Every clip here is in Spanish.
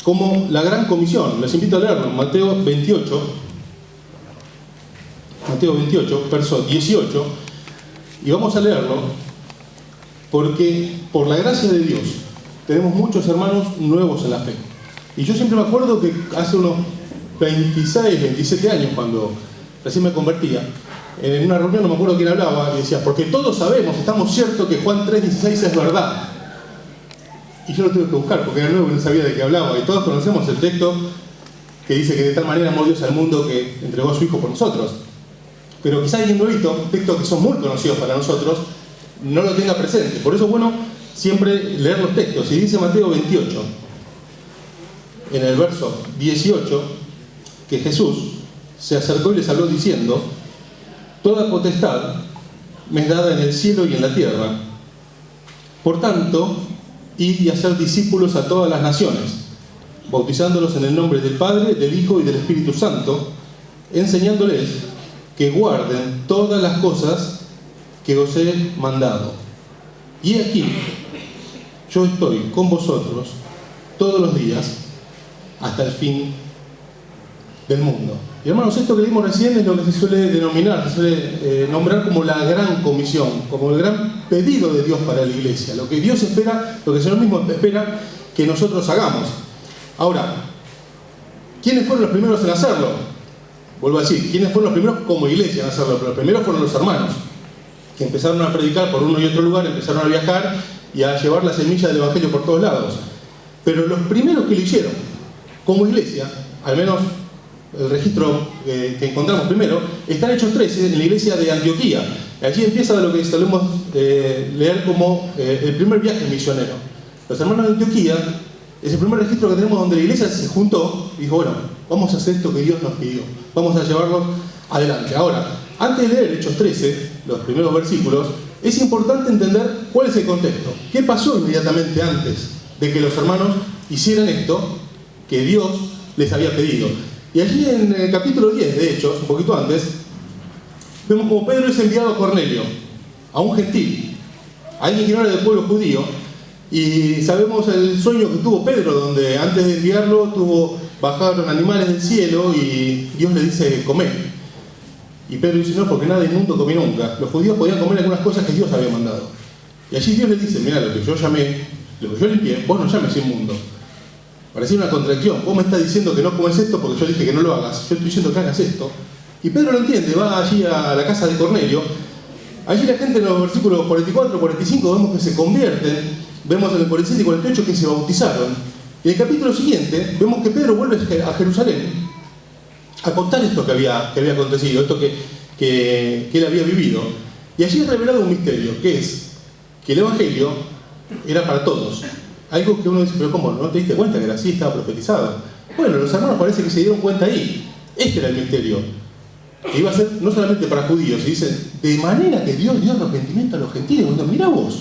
como la Gran Comisión. Les invito a leerlo, Mateo 28, verso 18, y vamos a leerlo porque por la gracia de Dios tenemos muchos hermanos nuevos en la fe. Y yo siempre me acuerdo que hace unos 26, 27 años, cuando recién me convertía, en una reunión, no me acuerdo quién hablaba, y decía, porque todos sabemos, estamos ciertos que Juan 3:16 es verdad. Y yo lo tuve que buscar, porque era nuevo y no sabía de qué hablaba. Y todos conocemos el texto que dice que de tal manera amó Dios al mundo que entregó a su Hijo por nosotros. Pero quizá alguien nuevito, textos que son muy conocidos para nosotros, no lo tenga presente. Por eso es bueno siempre leer los textos. Y dice Mateo 28, en el verso 18, que Jesús se acercó y les habló diciendo, toda potestad me es dada en el cielo y en la tierra. Por tanto, id y hacer discípulos a todas las naciones, bautizándolos en el nombre del Padre, del Hijo y del Espíritu Santo, enseñándoles que guarden todas las cosas que os he mandado. Y aquí, yo estoy con vosotros todos los días hasta el fin del mundo. Y hermanos, esto que leímos recién es lo que se suele denominar, se suele nombrar como la Gran Comisión, como el gran pedido de Dios para la iglesia, lo que Dios espera, lo que el Señor mismo espera que nosotros hagamos. Ahora, ¿quiénes fueron los primeros en hacerlo? Vuelvo a decir, ¿quiénes fueron los primeros como iglesia en hacerlo? Pero los primeros fueron los hermanos, que empezaron a predicar por uno y otro lugar, empezaron a viajar y a llevar la semilla del Evangelio por todos lados. Pero los primeros que lo hicieron como iglesia, al menos el registro que encontramos primero, está en Hechos 13, en la iglesia de Antioquía. Allí empieza lo que solemos leer como el primer viaje misionero. Los hermanos de Antioquía es el primer registro que tenemos donde la iglesia se juntó y dijo, bueno, vamos a hacer esto que Dios nos pidió, vamos a llevarlo adelante. Ahora, antes de leer Hechos 13, los primeros versículos, es importante entender cuál es el contexto. ¿Qué pasó inmediatamente antes de que los hermanos hicieran esto que Dios les había pedido? Y allí en el capítulo 10 de Hechos, un poquito antes, vemos como Pedro es enviado a Cornelio, a un gentil, a alguien que no era del pueblo judío, y sabemos el sueño que tuvo Pedro, donde antes de enviarlo bajaron animales del cielo y Dios le dice, comed. Y Pedro dice, no, porque nada inmundo comí nunca. Los judíos podían comer algunas cosas que Dios había mandado. Y allí Dios le dice, mirá, lo que yo llamé, lo que yo limpié, vos no llames inmundo. Parecía una contradicción. Vos me estás diciendo que no comes esto porque yo dije que no lo hagas. Yo estoy diciendo que hagas esto. Y Pedro lo entiende, va allí a la casa de Cornelio. Allí la gente en los versículos 44, 45 vemos que se convierten. Vemos en el 47 y 48 que se bautizaron. Y en el capítulo siguiente vemos que Pedro vuelve a Jerusalén a contar esto que había acontecido, esto que él había vivido. Y allí es revelado un misterio, que es que el Evangelio era para todos. Algo que uno dice, pero ¿cómo? ¿No te diste cuenta que era así? Estaba profetizado. Bueno, los hermanos parece que se dieron cuenta ahí. Este era el misterio. Que iba a ser no solamente para judíos. Y dicen, de manera que Dios dio arrepentimiento a los gentiles. Bueno, mirá vos.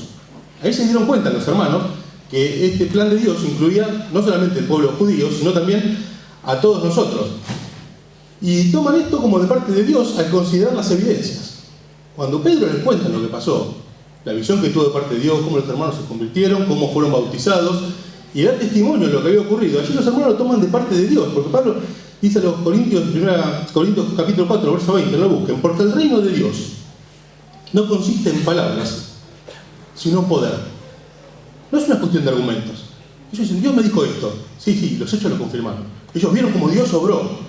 Ahí se dieron cuenta los hermanos que este plan de Dios incluía no solamente el pueblo judío, sino también a todos nosotros. Y toman esto como de parte de Dios al considerar las evidencias. Cuando Pedro les cuenta lo que pasó, la visión que tuvo de parte de Dios, cómo los hermanos se convirtieron, cómo fueron bautizados, y da testimonio de lo que había ocurrido. Allí los hermanos lo toman de parte de Dios, porque Pablo dice a los Corintios, 1 Corintios capítulo 4, verso 20, no lo busquen, porque el reino de Dios no consiste en palabras, sino poder. No es una cuestión de argumentos. Ellos dicen, Dios me dijo esto. Sí, los hechos lo confirmaron. Ellos vieron cómo Dios obró.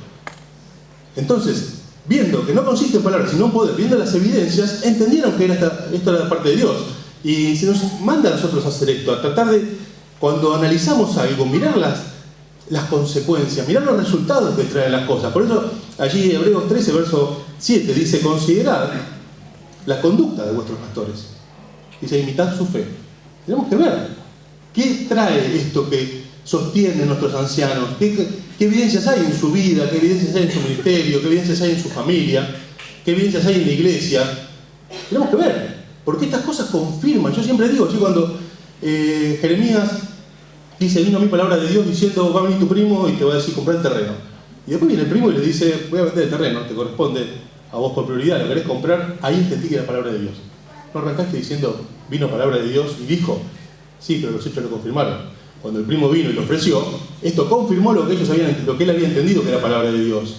Entonces, viendo que no consiste en palabras, sino en poder, viendo las evidencias, entendieron que esto era de parte de Dios. Y se nos manda a nosotros a hacer esto, a tratar de, cuando analizamos algo, mirar las consecuencias, mirar los resultados que traen las cosas. Por eso, allí Hebreos 13, verso 7, dice, considerad la conducta de vuestros pastores. Dice, imitad su fe. Tenemos que ver qué trae esto que sostiene nuestros ancianos, qué evidencias hay en su vida, qué evidencias hay en su ministerio, qué evidencias hay en su familia, qué evidencias hay en la iglesia. Tenemos que ver, porque estas cosas confirman. Yo siempre digo, cuando Jeremías dice, vino a mí palabra de Dios diciendo, va a venir tu primo y te va a decir, comprar el terreno. Y después viene el primo y le dice, voy a vender el terreno, te corresponde a vos por prioridad, lo querés comprar, ahí entendí que era palabra de Dios. No arrancaste diciendo, vino palabra de Dios y dijo, sí, pero los hechos lo confirmaron. cuando el primo vino y lo ofreció, esto confirmó lo que él había entendido que era palabra de Dios.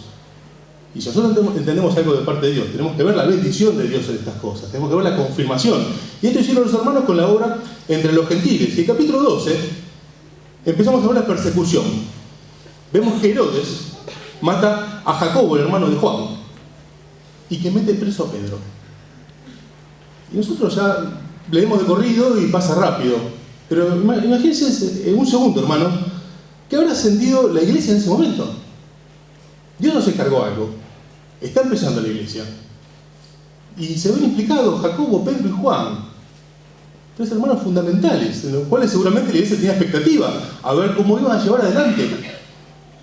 Y si nosotros entendemos algo de parte de Dios, tenemos que ver la bendición de Dios en estas cosas, tenemos que ver la confirmación. Y esto hicieron los hermanos con la obra entre los gentiles. Y en capítulo 12 empezamos a ver la persecución. Vemos que Herodes mata a Jacobo, el hermano de Juan, y que mete preso a Pedro. Y nosotros ya leemos de corrido y pasa rápido. Pero imagínense en un segundo, hermano, ¿qué habrá ascendido la iglesia en ese momento? Dios nos encargó algo. Está empezando la iglesia. Y se ven implicados Jacobo, Pedro y Juan. Tres hermanos fundamentales, en los cuales seguramente la iglesia tenía expectativa a ver cómo iban a llevar adelante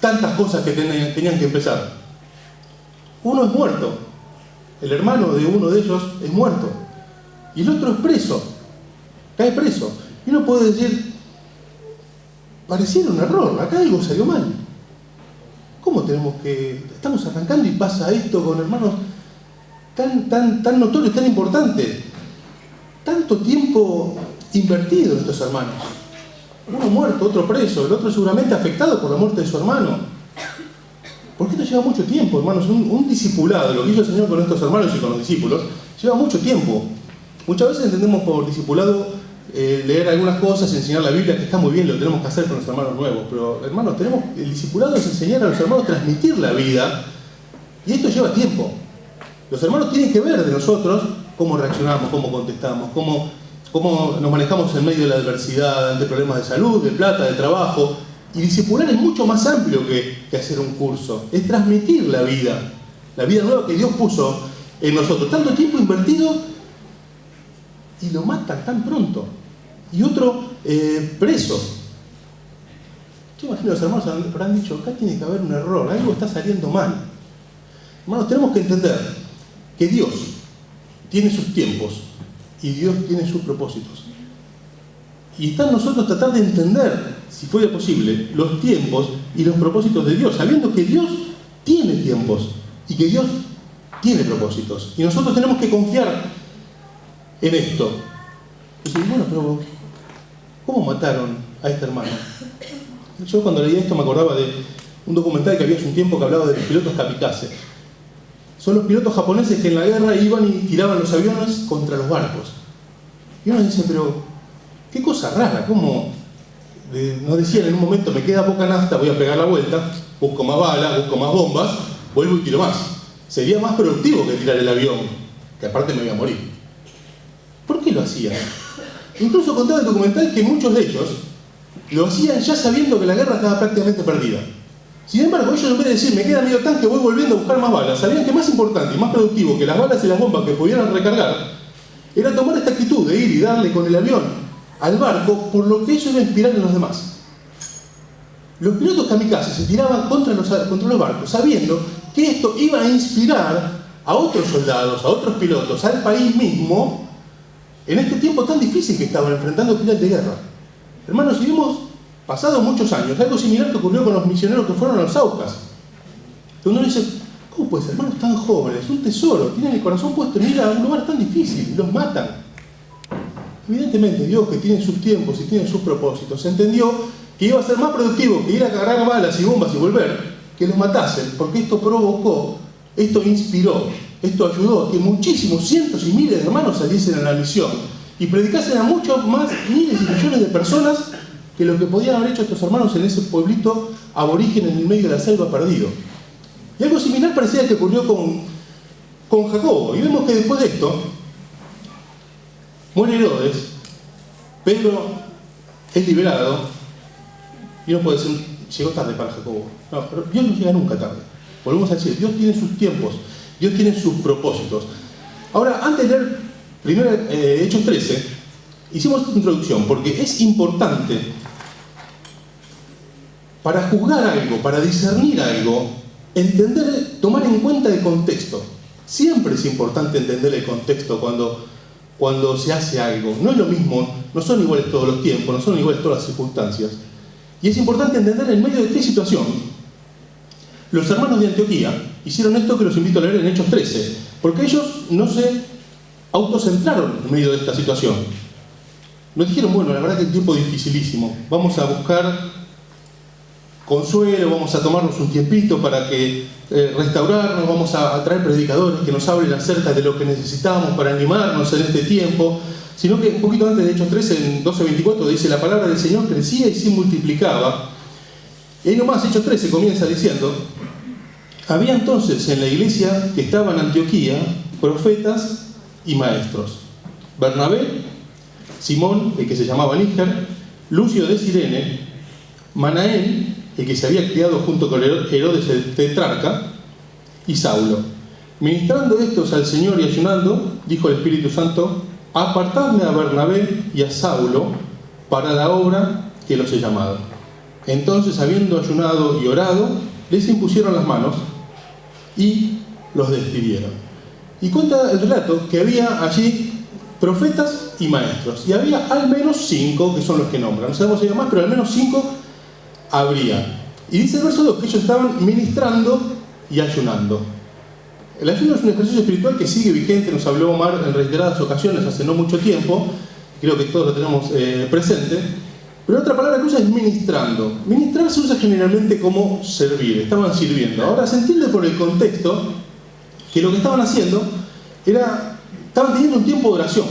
tantas cosas que tenían que empezar. Uno es muerto. El hermano de uno de ellos es muerto. Y el otro es preso. Cae preso. Y uno puede decir, pareciera un error, acá algo salió mal. ¿Cómo estamos arrancando y pasa esto con hermanos tan notorios, tan importantes? Tanto tiempo invertido en estos hermanos. Uno muerto, otro preso, el otro seguramente afectado por la muerte de su hermano. Porque esto lleva mucho tiempo, hermanos. Un discipulado, lo que hizo el Señor con estos hermanos y con los discípulos, lleva mucho tiempo. Muchas veces entendemos por discipulado leer algunas cosas, enseñar la Biblia, que está muy bien, lo tenemos que hacer con los hermanos nuevos. Pero, hermanos, el discipulado es enseñar a los hermanos a transmitir la vida. Y esto lleva tiempo. Los hermanos tienen que ver de nosotros cómo reaccionamos, cómo contestamos, cómo nos manejamos en medio de la adversidad, ante problemas de salud, de plata, de trabajo. Y discipular es mucho más amplio que hacer un curso. Es transmitir la vida nueva que Dios puso en nosotros. Tanto tiempo invertido y lo matan tan pronto. Y otro preso. Yo imagino los hermanos habrán dicho, acá tiene que haber un error, algo está saliendo mal. Hermanos, tenemos que entender que Dios tiene sus tiempos y Dios tiene sus propósitos. Y está en nosotros tratar de entender, si fuera posible, los tiempos y los propósitos de Dios, sabiendo que Dios tiene tiempos y que Dios tiene propósitos. Y nosotros tenemos que confiar en esto. Y decir, bueno, pero ¿cómo mataron a este hermano? Yo cuando leía esto me acordaba de un documental que había hace un tiempo que hablaba de los pilotos kamikaze. Son los pilotos japoneses que en la guerra iban y tiraban los aviones contra los barcos. Y uno dice, pero qué cosa rara, ¿cómo? Nos decían en un momento, me queda poca nafta, voy a pegar la vuelta, busco más balas, busco más bombas, vuelvo y tiro más. Sería más productivo que tirar el avión, que aparte me voy a morir. ¿Por qué lo hacían? Incluso contaba el documental que muchos de ellos lo hacían ya sabiendo que la guerra estaba prácticamente perdida. Sin embargo, ellos en vez de decir, me queda medio tanque, voy volviendo a buscar más balas, sabían que más importante y más productivo que las balas y las bombas que pudieran recargar era tomar esta actitud de ir y darle con el avión al barco, por lo que eso iba a inspirar en los demás. Los pilotos kamikaze se tiraban contra los barcos, sabiendo que esto iba a inspirar a otros soldados, a otros pilotos, al país mismo, en este tiempo tan difícil que estaban enfrentando final de guerra. Hermanos, si vimos pasados muchos años, algo similar que ocurrió con los misioneros que fueron a los Aucas. Uno dice, ¿cómo puede ser? Hermanos tan jóvenes, un tesoro, tienen el corazón puesto en ir a un lugar tan difícil, los matan. Evidentemente Dios, que tiene sus tiempos y tiene sus propósitos, entendió que iba a ser más productivo que ir a cargar balas y bombas y volver, que los matasen, porque esto provocó, esto inspiró, esto ayudó a que muchísimos, cientos y miles de hermanos saliesen a la misión y predicasen a muchos más, miles y millones de personas que lo que podían haber hecho estos hermanos en ese pueblito aborigen en el medio de la selva perdido. Y algo similar parecía que ocurrió con Jacobo. Y vemos que después de esto, muere Herodes, Pedro es liberado, y uno puede decir, llegó tarde para Jacobo. No, pero Dios no llega nunca tarde. Volvemos a decir, Dios tiene sus tiempos, Dios tiene sus propósitos. Ahora, antes de leer primero Hechos 13, hicimos esta introducción, porque es importante para juzgar algo, para discernir algo, entender, tomar en cuenta el contexto. Siempre es importante entender el contexto cuando se hace algo. No es lo mismo, no son iguales todos los tiempos, no son iguales todas las circunstancias. Y es importante entender en medio de qué situación. Los hermanos de Antioquía hicieron esto que los invito a leer en Hechos 13, porque ellos no se autocentraron en medio de esta situación. nos dijeron, bueno, la verdad que es un tiempo dificilísimo, vamos a buscar consuelo, vamos a tomarnos un tiempito para que restaurarnos, vamos a traer predicadores que nos hablen acerca de lo que necesitamos para animarnos en este tiempo, sino que un poquito antes de Hechos 13, en 12:24, dice, la palabra del Señor crecía y se multiplicaba. Y ahí nomás, Hechos 13 comienza diciendo, había entonces en la iglesia que estaba en Antioquía profetas y maestros. Bernabé, Simón, el que se llamaba Níger, Lucio de Cirene, Manaén, el que se había criado junto con Herodes el tetrarca, y Saulo. Ministrando estos al Señor y ayunando, dijo el Espíritu Santo, apartadme a Bernabé y a Saulo para la obra que los he llamado. Entonces, habiendo ayunado y orado, les impusieron las manos y los despidieron. Y cuenta el relato que había allí profetas y maestros, y había al menos 5 que son los que nombran. No sabemos si había más, pero al menos 5 habría. Y dice el verso 2 que ellos estaban ministrando y ayunando. El ayuno es un ejercicio espiritual que sigue vigente, nos habló Omar en reiteradas ocasiones hace no mucho tiempo, creo que todos lo tenemos presente, pero otra palabra que usa es ministrando. Ministrar se usa generalmente como servir, estaban sirviendo. Ahora se entiende por el contexto que lo que estaban haciendo era, estaban teniendo un tiempo de oración,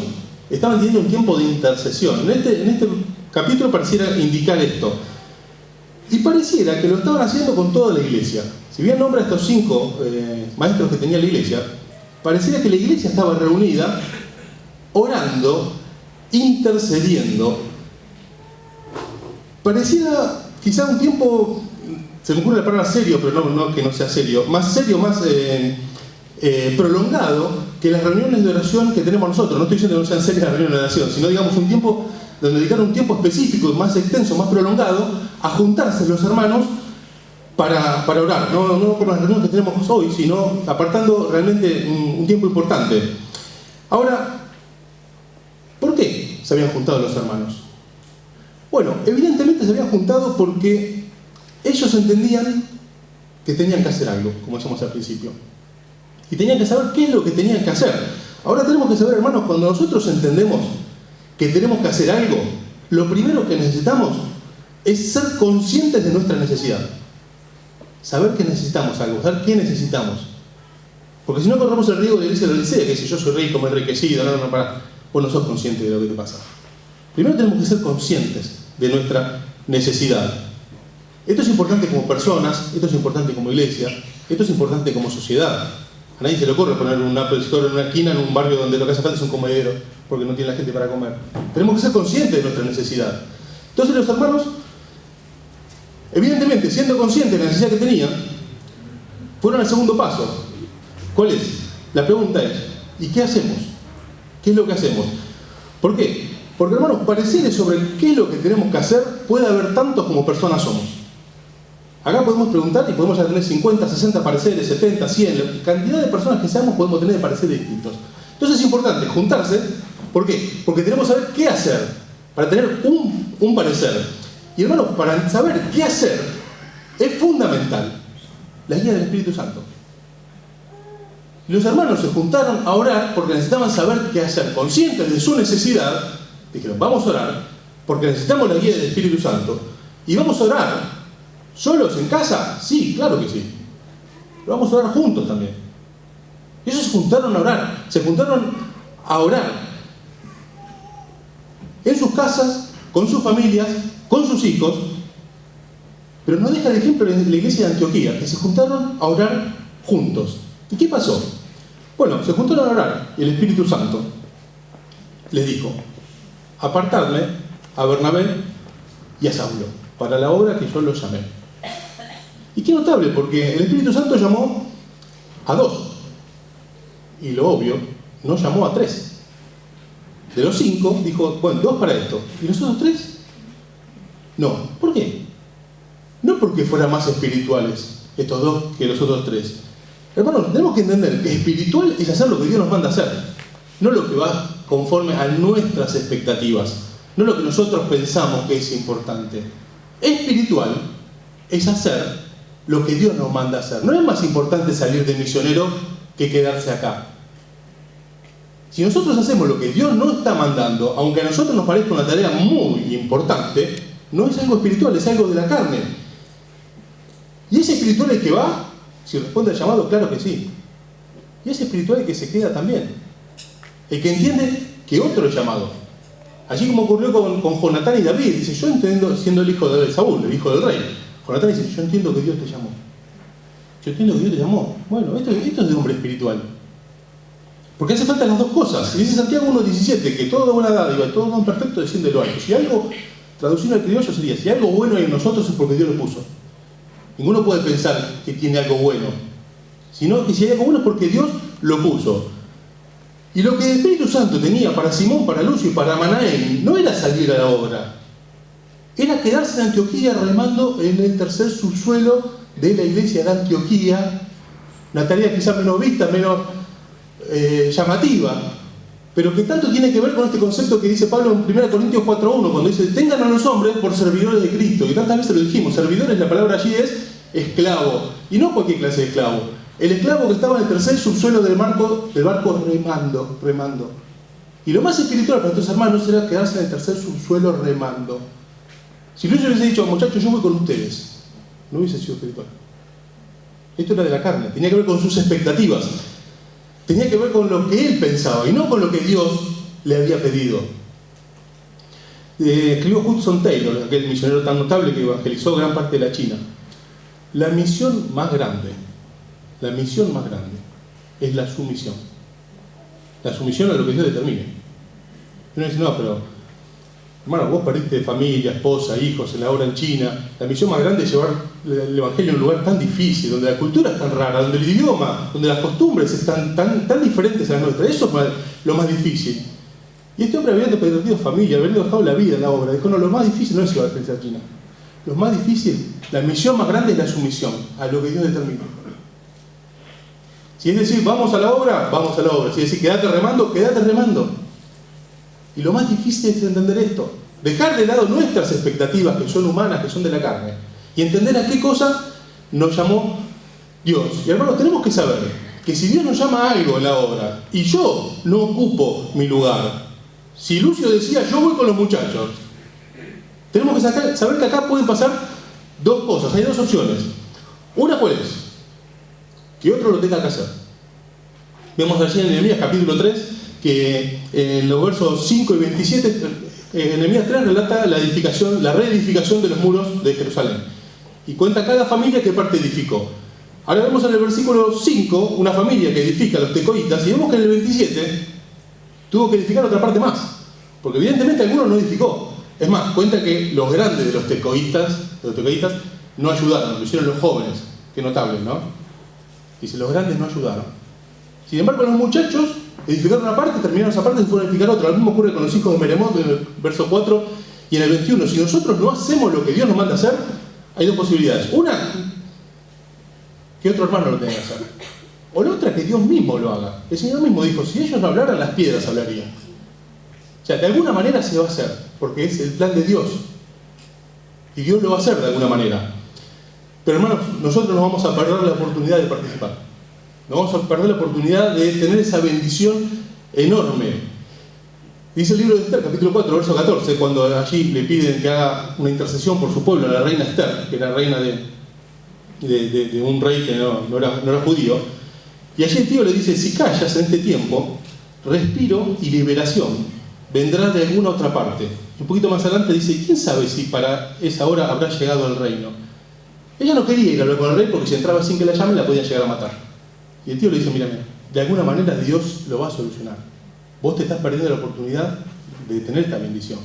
estaban teniendo un tiempo de intercesión. En este capítulo pareciera indicar esto. Y pareciera que lo estaban haciendo con toda la iglesia. Si bien nombra a estos 5 maestros que tenía la iglesia, pareciera que la iglesia estaba reunida, orando, intercediendo. Pareciera quizá un tiempo, se me ocurre la palabra serio, pero no que no sea serio, más prolongado que las reuniones de oración que tenemos nosotros. No estoy diciendo que no sean serias las reuniones de oración, sino digamos un tiempo donde dedicaron un tiempo específico, más extenso, más prolongado, a juntarse los hermanos para orar. No como las reuniones que tenemos hoy, sino apartando realmente un tiempo importante. Ahora, ¿por qué se habían juntado los hermanos? Bueno, evidentemente se habían juntado porque ellos entendían que tenían que hacer algo, como decíamos al principio. Y tenían que saber qué es lo que tenían que hacer. Ahora tenemos que saber, hermanos, cuando nosotros entendemos que tenemos que hacer algo, lo primero que necesitamos es ser conscientes de nuestra necesidad. Saber que necesitamos algo, saber qué necesitamos. Porque si no corremos el riesgo de irse a la Odisea, que si yo soy rico, me he enriquecido, vos no sos consciente de lo que te pasa. Primero tenemos que ser conscientes de nuestra necesidad. Esto es importante como personas, esto es importante como iglesia, esto es importante como sociedad. A nadie se le ocurre poner un Apple Store en una esquina en un barrio donde lo que hace falta es un comedero, porque no tiene la gente para comer. Tenemos que ser conscientes de nuestra necesidad. Entonces los hermanos, evidentemente, siendo conscientes de la necesidad que tenían, fueron al segundo paso. ¿Cuál es? La pregunta es, ¿y qué hacemos? ¿Qué es lo que hacemos? ¿Por qué? Porque, hermanos, pareceres sobre qué es lo que tenemos que hacer puede haber tantos como personas somos. Acá podemos preguntar y podemos ya tener 50, 60 pareceres, 70, 100, la cantidad de personas que seamos podemos tener pareceres distintos. Entonces es importante juntarse. ¿Por qué? Porque tenemos que saber qué hacer para tener un parecer. Y, hermanos, para saber qué hacer es fundamental la guía del Espíritu Santo. Los hermanos se juntaron a orar porque necesitaban saber qué hacer, conscientes de su necesidad. Dijeron, vamos a orar porque necesitamos la guía del Espíritu Santo. Y vamos a orar ¿solos en casa? Sí, claro que sí. Pero vamos a orar juntos también. Y ellos se juntaron a orar. Se juntaron a orar en sus casas, con sus familias, con sus hijos. Pero no deja de ejemplo la iglesia de Antioquía, que se juntaron a orar juntos. ¿Y qué pasó? Bueno, se juntaron a orar y el Espíritu Santo les dijo, apartadme a Bernabé y a Saulo para la obra que yo los llamé. Y qué notable, porque el Espíritu Santo llamó a 2. Y lo obvio, no llamó a 3. De los 5, dijo, bueno, 2 para esto. ¿Y los otros 3? No. ¿Por qué? No porque fueran más espirituales estos 2 que los otros 3. Hermanos, tenemos que entender que espiritual es hacer lo que Dios nos manda hacer. No lo que va conforme a nuestras expectativas. No lo que nosotros pensamos que es importante. Espiritual es hacer lo que Dios nos manda hacer. No es más importante salir de misionero que quedarse acá. Si nosotros hacemos lo que Dios no está mandando, aunque a nosotros nos parezca una tarea muy importante, no es algo espiritual, es algo de la carne. ¿Y ese espiritual el que va? Si responde al llamado, claro que sí. Y ese espiritual el que se queda también. El que entiende que otro es llamado. Así como ocurrió con Jonatán y David. Dice, yo entiendo, siendo el hijo de Saúl, el hijo del rey. Jonatán dice, yo entiendo que Dios te llamó. Yo entiendo que Dios te llamó. Bueno, esto es de hombre espiritual. Porque hace falta las dos cosas. Y dice Santiago 1.17, que todo buena dádiva, todo don perfecto desciende de lo alto. Si algo, traducido al criollo sería, si algo bueno hay en nosotros es porque Dios lo puso. Ninguno puede pensar que tiene algo bueno, sino que si hay algo bueno es porque Dios lo puso. Y lo que el Espíritu Santo tenía para Simón, para Lucio y para Manaén no era salir a la obra, era quedarse en Antioquía remando en el tercer subsuelo de la iglesia de Antioquía, una tarea quizás menos vista, menos llamativa, pero que tanto tiene que ver con este concepto que dice Pablo en 1 Corintios 4.1, cuando dice, tengan a los hombres por servidores de Cristo, y tantas veces lo dijimos, servidores, la palabra allí es esclavo, y no cualquier clase de esclavo, el esclavo que estaba en el tercer subsuelo del barco remando. Y lo más espiritual para estos hermanos era quedarse en el tercer subsuelo remando. Si Luis hubiese dicho, muchachos, yo voy con ustedes, no hubiese sido espiritual. Esto era de la carne, tenía que ver con sus expectativas, tenía que ver con lo que él pensaba y no con lo que Dios le había pedido. Escribió Hudson Taylor, aquel misionero tan notable que evangelizó gran parte de la China. La misión más grande es la sumisión. La sumisión a lo que Dios determine. Y uno dice, no, pero hermano, vos perdiste familia, esposa, hijos en la obra en China. La misión más grande es llevar el Evangelio a un lugar tan difícil, donde la cultura es tan rara, donde el idioma, donde las costumbres están tan diferentes a las nuestras. Eso es lo más difícil. Y este hombre había perdido familia, había dejado la vida en la obra. Dijo, no, lo más difícil no es llevar a a China. Lo más difícil, la misión más grande es la sumisión a lo que Dios determinó. Si es decir, vamos a la obra, vamos a la obra. Si es decir, quédate remando. Y lo más difícil es entender esto. Dejar de lado nuestras expectativas, que son humanas, que son de la carne, y entender a qué cosa nos llamó Dios. Y hermanos, tenemos que saber que si Dios nos llama a algo en la obra, y yo no ocupo mi lugar, si Lucio decía, yo voy con los muchachos, tenemos que saber que acá pueden pasar dos cosas, hay dos opciones. Una, ¿cuál es? Que otro lo tenga que hacer. Vemos allí en Nehemías capítulo 3 que en los versos 5 y 27 Nehemías 3 relata la reedificación de los muros de Jerusalén y cuenta cada familia qué parte edificó. Ahora vemos en el versículo 5 una familia que edifica los tecoitas y vemos que en el 27 tuvo que edificar otra parte más, porque evidentemente algunos no edificó. Es más, cuenta que los grandes de los tecoitas no ayudaron, lo hicieron los jóvenes. Qué notable, ¿no? Dice, los grandes no ayudaron. Sin embargo, los muchachos edificaron una parte, terminaron esa parte y fueron a edificar otra. Lo mismo ocurre con los hijos de Meremot en el verso 4 y en el 21. Si nosotros no hacemos lo que Dios nos manda hacer, hay dos posibilidades. Una, que otro hermano lo tenga que hacer. O la otra, que Dios mismo lo haga. El Señor mismo dijo, si ellos no hablaran, las piedras hablarían. O sea, de alguna manera se va a hacer, porque es el plan de Dios. Y Dios lo va a hacer de alguna manera. Pero hermanos, nosotros nos vamos a perder la oportunidad de participar. Nos vamos a perder la oportunidad de tener esa bendición enorme. Dice el libro de Esther, capítulo 4, verso 14, cuando allí le piden que haga una intercesión por su pueblo, a la reina Esther, que era reina de un rey que no era judío. Y allí el tío le dice, si callas en este tiempo, respiro y liberación vendrá de alguna otra parte. Un poquito más adelante dice, ¿quién sabe si para esa hora habrá llegado el reino? Ella no quería ir a hablar con el rey porque si entraba sin que la llamen la podían llegar a matar. Y el tío le dice, mira, de alguna manera Dios lo va a solucionar. Vos te estás perdiendo la oportunidad de tener esta bendición.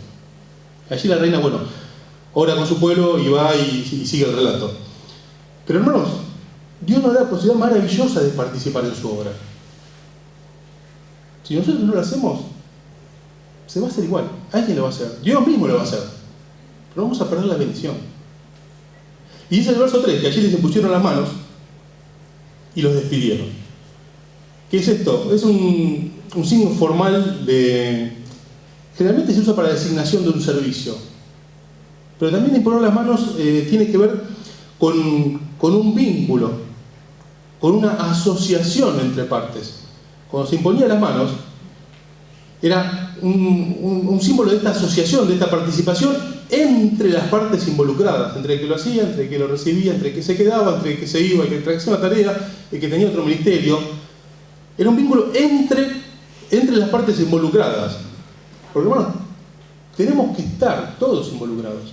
Allí la reina, ora con su pueblo y va y sigue el relato. Pero hermanos, Dios nos da la posibilidad maravillosa de participar en su obra. Si nosotros no lo hacemos, se va a hacer igual. Alguien lo va a hacer. Dios mismo lo va a hacer. Pero vamos a perder la bendición. Y dice el verso 3, que allí les impusieron las manos y los despidieron. ¿Qué es esto? Es un signo formal de... Generalmente se usa para la designación de un servicio. Pero también imponer las manos tiene que ver con un vínculo, con una asociación entre partes. Cuando se imponía las manos, era un símbolo de esta asociación, de esta participación entre las partes involucradas, entre el que lo hacía, entre el que lo recibía, entre el que se quedaba, entre el que se iba, el que hacía una tarea, el que tenía otro ministerio. Era un vínculo entre las partes involucradas. Porque, hermanos, tenemos que estar todos involucrados.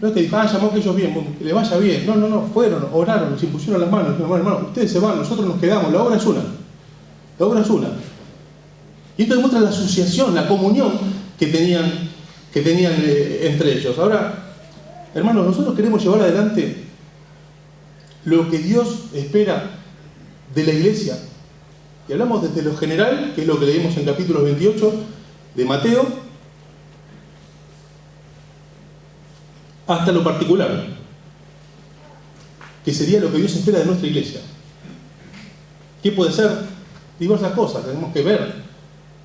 No es que digan, llamó a aquellos bien, que le vaya bien. No, fueron, oraron, nos impusieron las manos. Hermano, ustedes se van, nosotros nos quedamos, la obra es una. La obra es una. Y esto demuestra la asociación, la comunión que tenían entre ellos. Ahora, hermanos, nosotros queremos llevar adelante lo que Dios espera de la iglesia. Y hablamos desde lo general, que es lo que leímos en capítulo 28 de Mateo, hasta lo particular, que sería lo que Dios espera de nuestra iglesia. ¿Qué puede ser? Diversas cosas, tenemos que ver.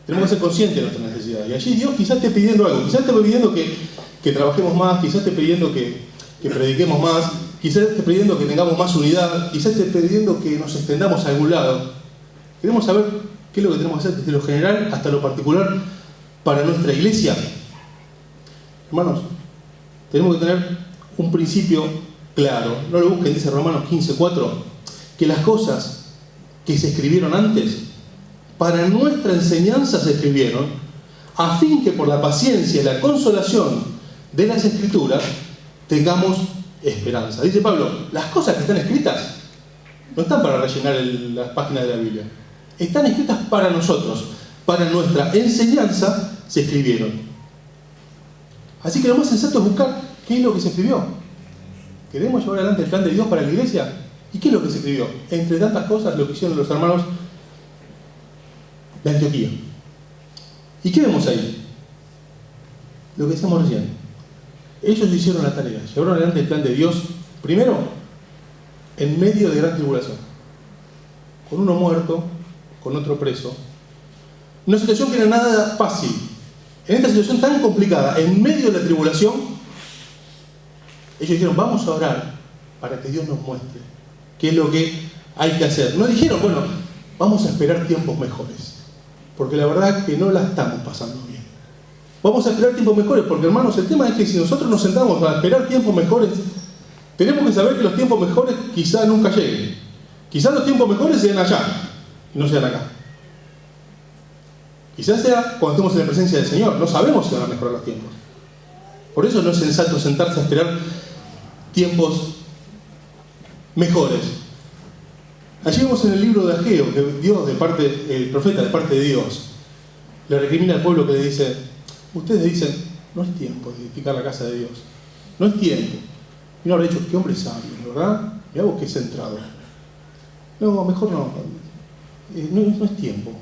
Tenemos que ser conscientes de nuestra necesidad. Y allí Dios quizás esté pidiendo algo. Quizás esté pidiendo que trabajemos más. Quizás esté pidiendo que prediquemos más. Quizás esté pidiendo que tengamos más unidad. Quizás esté pidiendo que nos extendamos a algún lado. Queremos saber qué es lo que tenemos que hacer desde lo general hasta lo particular para nuestra iglesia. Hermanos, tenemos que tener un principio claro. No lo busquen, dice Romanos 15:4, que las cosas que se escribieron antes para nuestra enseñanza se escribieron, a fin que por la paciencia y la consolación de las Escrituras tengamos esperanza. Dice Pablo, las cosas que están escritas no están para rellenar las páginas de la Biblia. Están escritas para nosotros, para nuestra enseñanza se escribieron. Así que lo más sensato es buscar qué es lo que se escribió. ¿Queremos llevar adelante el plan de Dios para la iglesia? ¿Y qué es lo que se escribió? Entre tantas cosas, lo que hicieron los hermanos de Antioquía. ¿Y qué vemos ahí? Lo que decíamos recién. Ellos hicieron la tarea, llevaron adelante el plan de Dios, primero, en medio de gran tribulación. Con uno muerto, con otro preso. Una situación que no era nada fácil. En esta situación tan complicada, en medio de la tribulación, ellos dijeron, vamos a orar para que Dios nos muestre qué es lo que hay que hacer. No dijeron, bueno, vamos a esperar tiempos mejores. Porque la verdad es que no la estamos pasando bien. Vamos a esperar tiempos mejores, porque hermanos, el tema es que si nosotros nos sentamos a esperar tiempos mejores, tenemos que saber que los tiempos mejores quizás nunca lleguen. Quizás los tiempos mejores sean allá, y no sean acá. Quizás sea cuando estemos en la presencia del Señor. No sabemos si van a mejorar los tiempos. Por eso no es sensato sentarse a esperar tiempos mejores. Allí vemos en el libro de Ageo que Dios, el profeta de parte de Dios, le recrimina al pueblo que le dice, ustedes dicen, no es tiempo de edificar la casa de Dios, no es tiempo. Y no habrá dicho, qué hombre sabio, ¿verdad? Mirá vos qué centrado. No, mejor no es tiempo.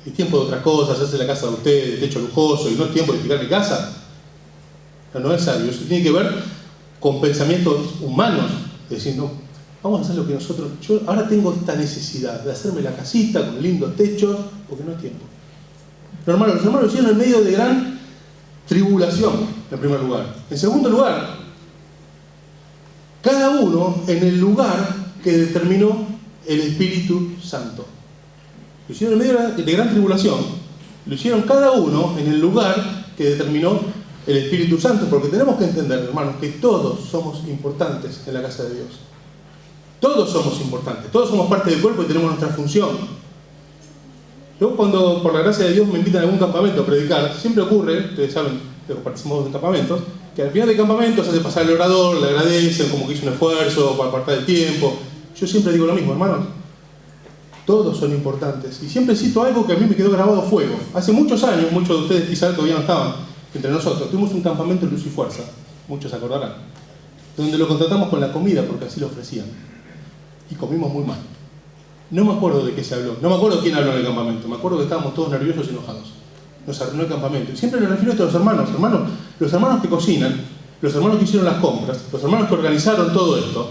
Es tiempo de otras cosas, hacer la casa de ustedes, techo lujoso, y no es tiempo de edificar mi casa. No es sabio, eso tiene que ver con pensamientos humanos, de decir, no, vamos a hacer lo que nosotros... Yo ahora tengo esta necesidad de hacerme la casita con lindos techos, porque no es tiempo. Los hermanos lo hicieron en medio de gran tribulación, en primer lugar. En segundo lugar, cada uno en el lugar que determinó el Espíritu Santo. Lo hicieron en medio de gran tribulación. Lo hicieron cada uno en el lugar que determinó el Espíritu Santo, porque tenemos que entender, hermanos, que todos somos importantes en la casa de Dios. Todos somos importantes, todos somos parte del cuerpo y tenemos nuestra función. Yo cuando, por la gracia de Dios, me invitan a algún campamento a predicar, siempre ocurre, ustedes saben que participamos en campamentos, que al final del campamento se hace pasar el orador, le agradecen como que hizo un esfuerzo para apartar el tiempo. Yo siempre digo lo mismo, hermanos, todos son importantes. Y siempre cito algo que a mí me quedó grabado a fuego. Hace muchos años, muchos de ustedes quizás todavía no estaban entre nosotros, tuvimos un campamento en Luz y Fuerza, muchos se acordarán, donde lo contratamos con la comida porque así lo ofrecían. Y comimos muy mal. No me acuerdo de qué se habló, no me acuerdo quién habló en el campamento, me acuerdo que estábamos todos nerviosos y enojados. Nos arruinó el campamento. Y siempre le refiero a estos hermanos, los hermanos que cocinan, los hermanos que hicieron las compras, los hermanos que organizaron todo esto,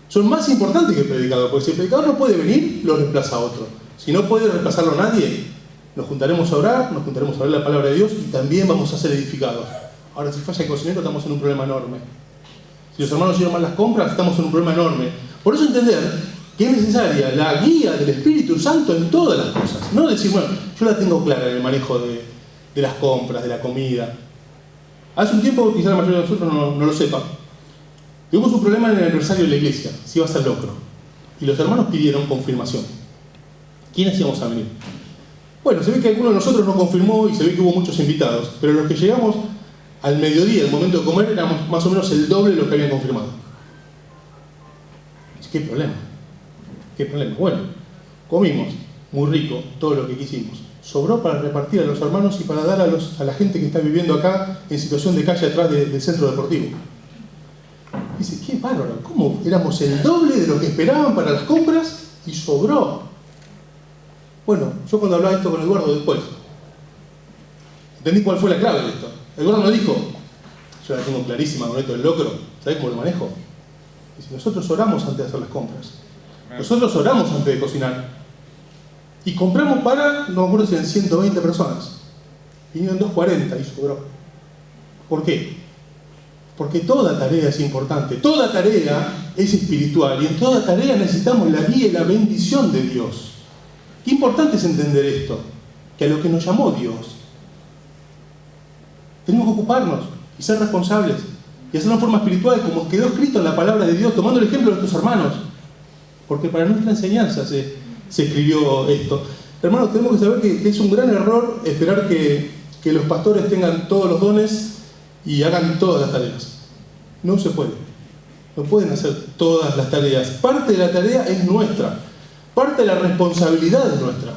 son más importantes que el predicador, porque si el predicador no puede venir, lo reemplaza a otro. Si no puede reemplazarlo nadie, nos juntaremos a orar, nos juntaremos a leer la palabra de Dios y también vamos a ser edificados. Ahora, si falla el cocinero, estamos en un problema enorme. Si los hermanos hicieron mal las compras, estamos en un problema enorme. Por eso entender que es necesaria la guía del Espíritu Santo en todas las cosas. No decir, bueno, yo la tengo clara en el manejo de las compras, de la comida. Hace un tiempo, quizás la mayoría de nosotros no lo sepa, tuvimos un problema en el aniversario de la iglesia, si iba a ser locro. Y los hermanos pidieron confirmación. ¿Quiénes íbamos a venir? Bueno, se ve que alguno de nosotros no confirmó y se ve que hubo muchos invitados, pero los que llegamos al mediodía, al momento de comer, éramos más o menos el doble de los que habían confirmado. ¿Qué problema? ¿Qué problema? Bueno, comimos, muy rico, todo lo que quisimos. Sobró para repartir a los hermanos y para dar a la gente que está viviendo acá en situación de calle atrás del centro deportivo. Dice, qué bárbaro, ¿cómo? Éramos el doble de lo que esperaban para las compras y sobró. Bueno, yo cuando hablaba esto con Eduardo después, entendí cuál fue la clave de esto. Eduardo nos dijo, yo la tengo clarísima con esto del locro, ¿sabés cómo lo manejo? Dice, nosotros oramos antes de hacer las compras. Nosotros oramos antes de cocinar. Y compramos para, no me acuerdo si eran 120 personas. Vinieron 240 y sobró. ¿Por qué? Porque toda tarea es importante, toda tarea es espiritual y en toda tarea necesitamos la guía y la bendición de Dios. Qué importante es entender esto, que a lo que nos llamó Dios tenemos que ocuparnos y ser responsables y hacerlo en forma espiritual, como quedó escrito en la palabra de Dios, tomando el ejemplo de nuestros hermanos, porque para nuestra enseñanza se escribió esto. Hermanos, tenemos que saber que es un gran error esperar que los pastores tengan todos los dones y hagan todas las tareas. No se puede. No pueden hacer todas las tareas. Parte de la tarea es nuestra. Parte de la responsabilidad es nuestra.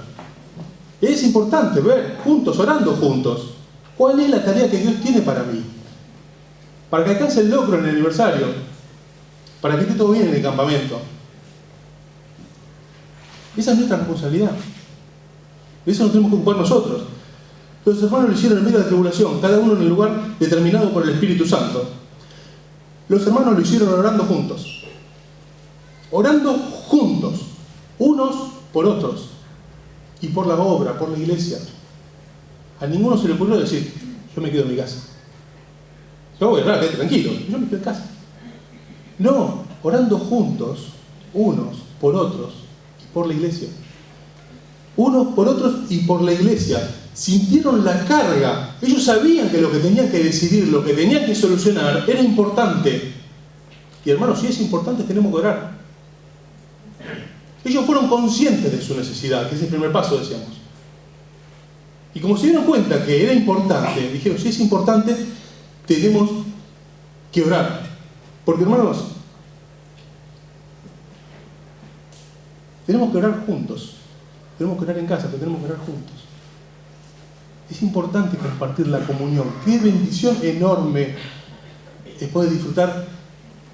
Es importante ver juntos, orando juntos, cuál es la tarea que Dios tiene para mí. Para que alcance el logro en el aniversario. Para que esté todo bien en el campamento. Esa es nuestra responsabilidad. De eso nos tenemos que ocupar nosotros. Los hermanos lo hicieron en medio de la tribulación, cada uno en el lugar determinado por el Espíritu Santo. Los hermanos lo hicieron orando juntos. Orando juntos, unos por otros. Y por la obra, por la iglesia. A ninguno se le ocurrió decir, yo me quedo en mi casa. Yo voy a hablar, quédate tranquilo, yo me quedo en casa. No, orando juntos, unos por otros y por la iglesia. Unos por otros y por la iglesia. Sintieron la carga. Ellos sabían que lo que tenían que decidir, lo que tenían que solucionar, era importante. Y hermanos, si es importante, tenemos que orar. Ellos fueron conscientes de su necesidad, que es el primer paso, decíamos. Y como se dieron cuenta que era importante, dijeron, si es importante, tenemos que orar. Porque, hermanos, tenemos que orar juntos. Tenemos que orar en casa, pero tenemos que orar juntos. Es importante compartir la comunión. Qué bendición enorme es poder disfrutar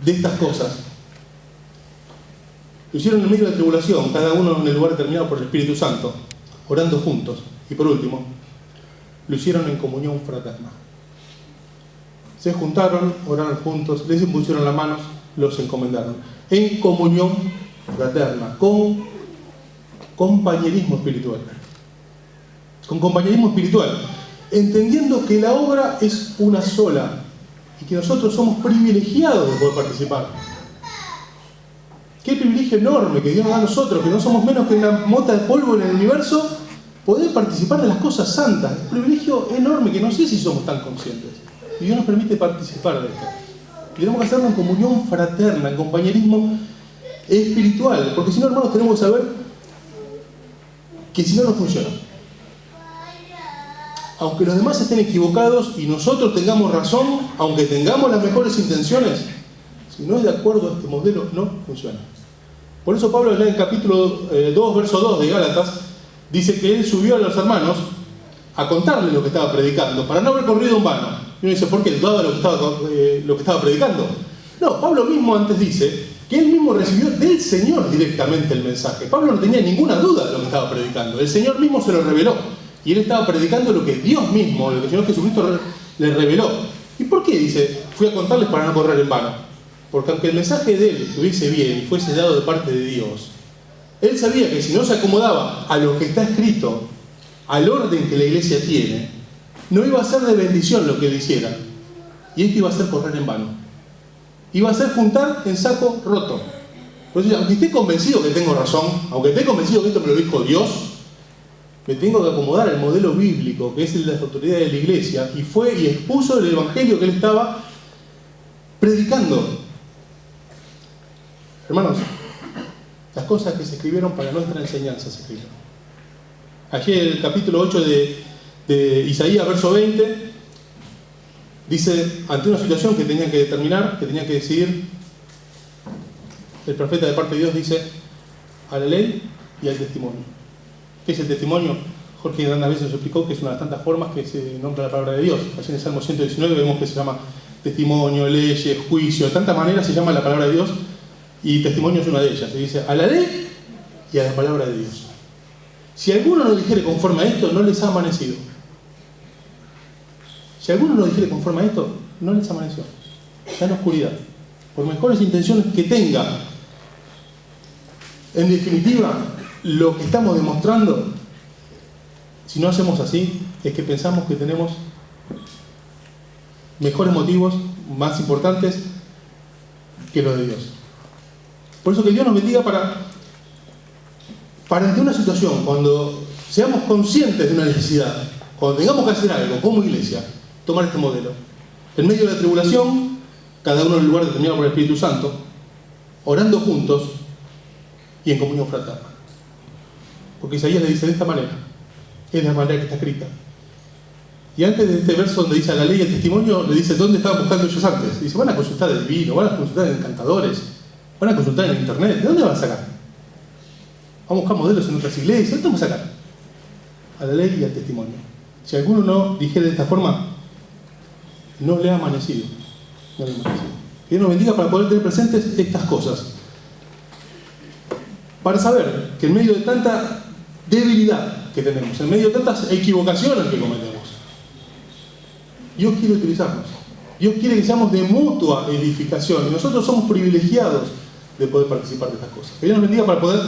de estas cosas. Lo hicieron en medio de la tribulación, cada uno en el lugar determinado por el Espíritu Santo, orando juntos. Y por último, lo hicieron en comunión fraterna. Se juntaron, oraron juntos, les impusieron las manos, los encomendaron. En comunión fraterna, con compañerismo espiritual. Con compañerismo espiritual, entendiendo que la obra es una sola y que nosotros somos privilegiados de poder participar. Qué privilegio enorme que Dios nos da a nosotros, que no somos menos que una mota de polvo en el universo, poder participar de las cosas santas. Es un privilegio enorme que no sé si somos tan conscientes. Y Dios nos permite participar de esto. Y tenemos que hacerlo en comunión fraterna, en compañerismo espiritual, porque si no, hermanos, tenemos que saber que si no, no funciona. Aunque los demás estén equivocados y nosotros tengamos razón, aunque tengamos las mejores intenciones, si no es de acuerdo a este modelo, no funciona. Por eso Pablo, en el capítulo 2, verso 2 de Gálatas, dice que él subió a los hermanos a contarles lo que estaba predicando, para no haber corrido en vano. Y uno dice, ¿por qué? ¿Dudaba lo que estaba predicando? No, Pablo mismo antes dice que él mismo recibió del Señor directamente el mensaje. Pablo no tenía ninguna duda de lo que estaba predicando. El Señor mismo se lo reveló. Y él estaba predicando lo que Dios mismo, lo que el Señor Jesucristo le reveló. ¿Y por qué? Dice, fui a contarles para no correr en vano. Porque aunque el mensaje de él estuviese bien y fuese dado de parte de Dios, él sabía que si no se acomodaba a lo que está escrito, al orden que la iglesia tiene, no iba a ser de bendición lo que él hiciera. Y esto iba a ser correr en vano. Iba a ser juntar en saco roto. Por eso, aunque esté convencido que tengo razón, aunque esté convencido que esto me lo dijo Dios, me tengo que acomodar al modelo bíblico, que es el de las autoridades de la iglesia, y fue y expuso el evangelio que él estaba predicando. Hermanos, las cosas que se escribieron para nuestra enseñanza se escribieron. Allí en el capítulo 8 de Isaías, verso 20, dice, ante una situación que tenían que determinar, que tenían que decidir, el profeta de parte de Dios dice, a la ley y al testimonio. ¿Qué es el testimonio? Jorge tantas veces nos explicó que es una de las tantas formas que se nombra la palabra de Dios. Allí en el Salmo 119 vemos que se llama testimonio, leyes, juicio, de tantas maneras se llama la palabra de Dios, y testimonio es una de ellas. Se dice a la ley y a la palabra de Dios. Si alguno no dijere conforme a esto, no les ha amanecido. Si alguno no dijere conforme a esto, no les amaneció. Está en oscuridad. Por mejores intenciones que tenga, en definitiva, lo que estamos demostrando, si no hacemos así, es que pensamos que tenemos mejores motivos, más importantes que los de Dios. Por eso que Dios nos bendiga para ante una situación, cuando seamos conscientes de una necesidad, cuando tengamos que hacer algo como iglesia, tomar este modelo. En medio de la tribulación, cada uno en el lugar determinado por el Espíritu Santo, orando juntos y en comunión fraterna. Porque Isaías le dice de esta manera, es la manera que está escrita. Y antes de este verso donde dice la ley y el testimonio, le dice dónde estaban buscando ellos antes. Dice, van a consultar el divino, van a consultar en encantadores, van a consultar en internet. ¿De dónde van a sacar? Vamos a buscar modelos en otras iglesias. ¿Dónde vamos a sacar? A la ley y al testimonio. Si alguno no dijera de esta forma, no le ha amanecido. No le ha amanecido. Que Dios nos bendiga para poder tener presentes estas cosas. Para saber que en medio de tanta debilidad que tenemos, en medio de tantas equivocaciones que cometemos, Dios quiere utilizarnos. Dios quiere que seamos de mutua edificación. Y nosotros somos privilegiados de poder participar de estas cosas. Que Dios nos bendiga para poder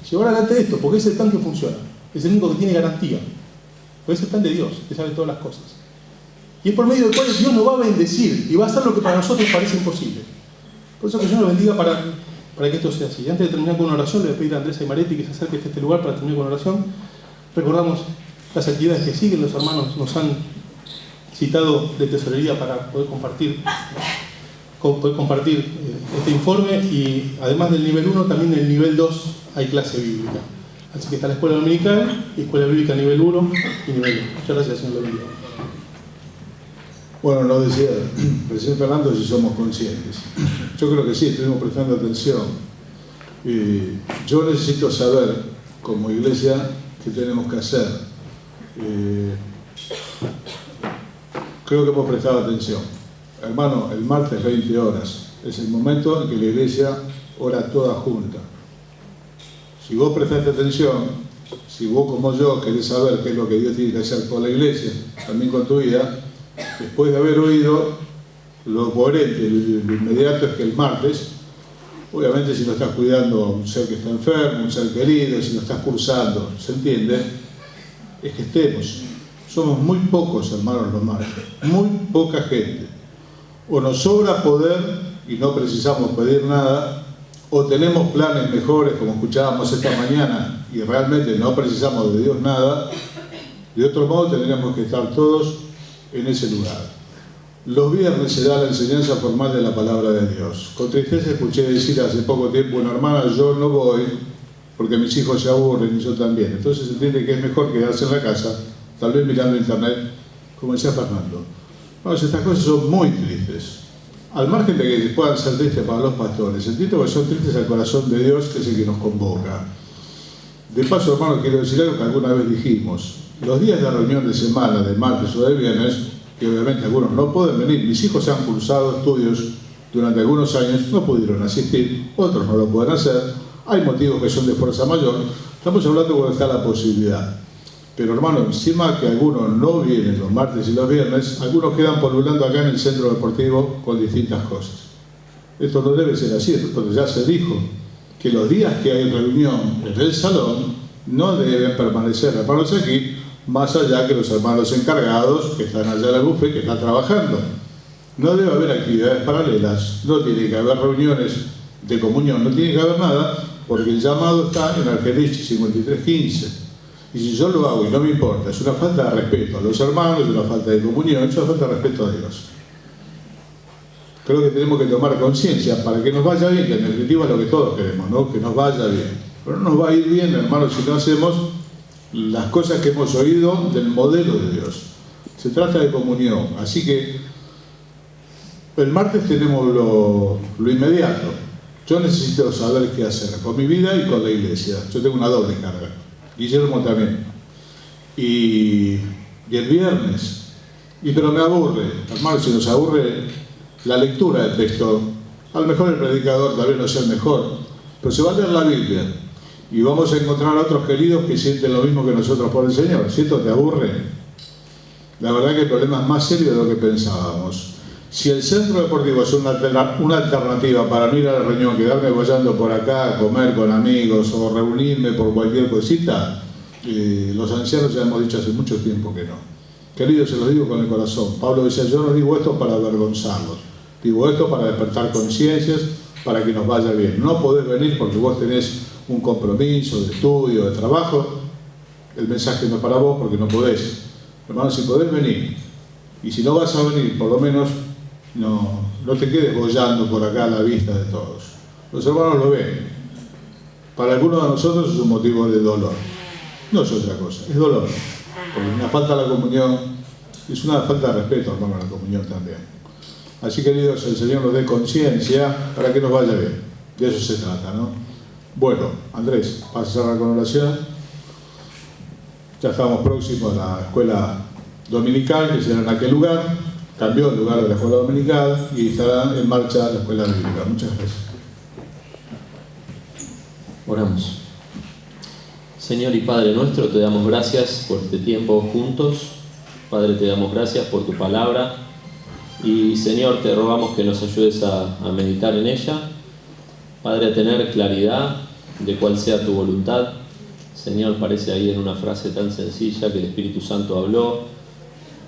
llevar adelante esto, porque es el plan que funciona. Es el único que tiene garantía. Porque es el plan de Dios, que sabe todas las cosas. Y es por medio del cual Dios nos va a bendecir y va a hacer lo que para nosotros parece imposible. Por eso que Dios nos bendiga para que esto sea así. Y antes de terminar con una oración, le voy a pedir a Andrés Aymaretti que se acerque a este lugar para terminar con una oración. Recordamos las actividades que siguen. Los hermanos nos han citado de tesorería para poder compartir este informe, y además del nivel 1, también en el nivel 2 hay clase bíblica. Así que está la escuela dominical y escuela bíblica nivel 1 y nivel 2. Muchas gracias, señor Domingo. Bueno, nos decía el presidente Fernando si somos conscientes. Yo creo que sí, estuvimos prestando atención. Yo necesito saber, como iglesia, qué tenemos que hacer. Creo que hemos prestado atención. Hermano, el martes 20 horas es el momento en que la iglesia ora toda junta. Si vos prestaste atención, si vos como yo querés saber qué es lo que Dios tiene que hacer por la iglesia, también con tu vida, después de haber oído, lo coherente, lo inmediato es que el martes, obviamente si no estás cuidando a un ser que está enfermo, un ser querido, si no estás cursando, ¿se entiende? Es que estemos. Somos muy pocos hermanos los martes, muy poca gente. O nos sobra poder y no precisamos pedir nada, o tenemos planes mejores, como escuchábamos esta mañana, y realmente no precisamos de Dios nada. De otro modo tendríamos que estar todos en ese lugar. Los viernes se da la enseñanza formal de la palabra de Dios. Con tristeza escuché decir hace poco tiempo una hermana, yo no voy porque mis hijos se aburren y yo también. Entonces se entiende que es mejor quedarse en la casa, tal vez mirando internet, como decía Fernando. Bueno, estas cosas son muy tristes. Al margen de que puedan ser tristes para los pastores, entiendo que son tristes al corazón de Dios, que es el que nos convoca. De paso, hermano, quiero decir algo que alguna vez dijimos. Los días de reunión de semana, de martes o de viernes, que obviamente algunos no pueden venir, mis hijos se han cursado estudios durante algunos años, no pudieron asistir, otros no lo pueden hacer, hay motivos que son de fuerza mayor, estamos hablando cuando está la posibilidad. Pero hermano, encima que algunos no vienen los martes y los viernes, algunos quedan polulando acá en el centro deportivo con distintas cosas. Esto no debe ser así, porque ya se dijo que los días que hay reunión en el salón no deben permanecer hermanos aquí, más allá que los hermanos encargados que están allá en el buffet, que están trabajando. No debe haber actividades paralelas, no tiene que haber reuniones de comunión. No tiene que haber nada, porque el llamado está en Argenés 53:15. Y si yo lo hago y no me importa, es una falta de respeto a los hermanos, es una falta de comunión, es una falta de respeto a Dios. Creo que tenemos que tomar conciencia para que nos vaya bien, que en definitiva es lo que todos queremos, ¿no? Que nos vaya bien. Pero no nos va a ir bien, hermanos, si no hacemos las cosas que hemos oído del modelo de Dios. Se trata de comunión, así que el martes tenemos lo inmediato. Yo necesito saber qué hacer con mi vida y con la iglesia. Yo tengo una doble carga. Guillermo también. Y el viernes. Pero me aburre. Hermano, si nos aburre la lectura del texto, a lo mejor el predicador tal vez no sea el mejor, pero se va a leer la Biblia. Y vamos a encontrar a otros queridos que sienten lo mismo que nosotros por el Señor. Si esto te aburre, la verdad que el problema es más serio de lo que pensábamos. Si el centro deportivo es una alternativa para no ir a la reunión, quedarme boyando por acá, comer con amigos o reunirme por cualquier cosita, los ancianos ya hemos dicho hace mucho tiempo que no. Queridos, se los digo con el corazón. Pablo decía, yo no digo esto para avergonzarlos, digo esto para despertar conciencias, para que nos vaya bien. No podés venir porque vos tenés un compromiso de estudio, de trabajo. El mensaje no es para vos porque no podés. Hermano, si podés venir, y si no vas a venir, por lo menos no te quedes boyando por acá a la vista de todos. Los hermanos lo ven. Para algunos de nosotros es un motivo de dolor. No es otra cosa, es dolor. Porque una falta de la comunión es una falta de respeto, hermano, a la comunión también. Así, queridos, el Señor nos dé conciencia para que nos vaya bien. De eso se trata, ¿no? Bueno, Andrés, ¿vas a cerrar con oración? Ya estamos próximos a la escuela dominical, que será en aquel lugar. Cambió el lugar de la escuela dominical y estará en marcha la escuela bíblica. Muchas gracias. Oramos. Señor y Padre nuestro, te damos gracias por este tiempo juntos. Padre, te damos gracias por tu palabra. Y Señor, te rogamos que nos ayudes a meditar en ella. Padre, a tener claridad de cuál sea tu voluntad. Señor, parece ahí en una frase tan sencilla que el Espíritu Santo habló.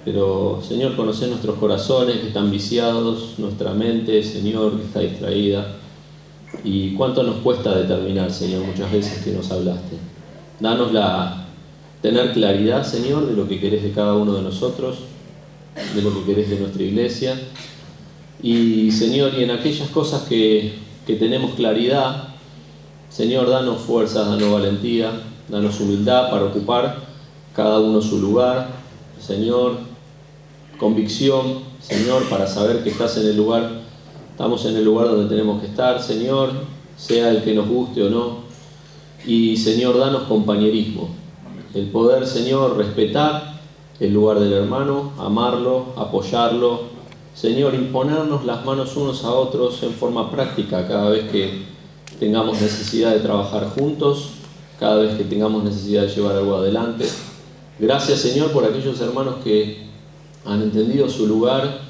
Pero, Señor, conocer nuestros corazones que están viciados, nuestra mente, Señor, que está distraída. Y cuánto nos cuesta determinar, Señor, muchas veces que nos hablaste. Danos tener claridad, Señor, de lo que querés de cada uno de nosotros, de lo que querés de nuestra iglesia. Y, Señor, y en aquellas cosas que tenemos claridad, Señor, danos fuerzas, danos valentía, danos humildad para ocupar cada uno su lugar, Señor, convicción, Señor, para saber que estamos en el lugar donde tenemos que estar, Señor, sea el que nos guste o no. Y, Señor, danos compañerismo, el poder, Señor, respetar el lugar del hermano, amarlo, apoyarlo, Señor, imponernos las manos unos a otros en forma práctica cada vez que tengamos necesidad de trabajar juntos, cada vez que tengamos necesidad de llevar algo adelante. Gracias, Señor, por aquellos hermanos que han entendido su lugar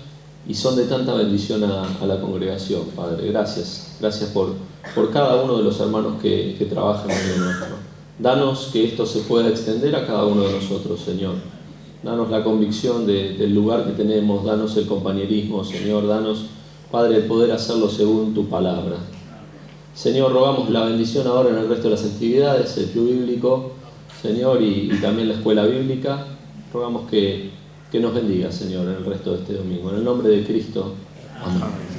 y son de tanta bendición a la congregación, Padre. Gracias. Gracias por cada uno de los hermanos que trabajan en medio nuestro. Danos que esto se pueda extender a cada uno de nosotros, Señor. Danos la convicción del lugar que tenemos, danos el compañerismo, Señor. Danos, Padre, el poder hacerlo según tu palabra. Señor, rogamos la bendición ahora en el resto de las actividades, el club bíblico, Señor, y también la escuela bíblica. Rogamos que nos bendiga, Señor, en el resto de este domingo. En el nombre de Cristo. Amén.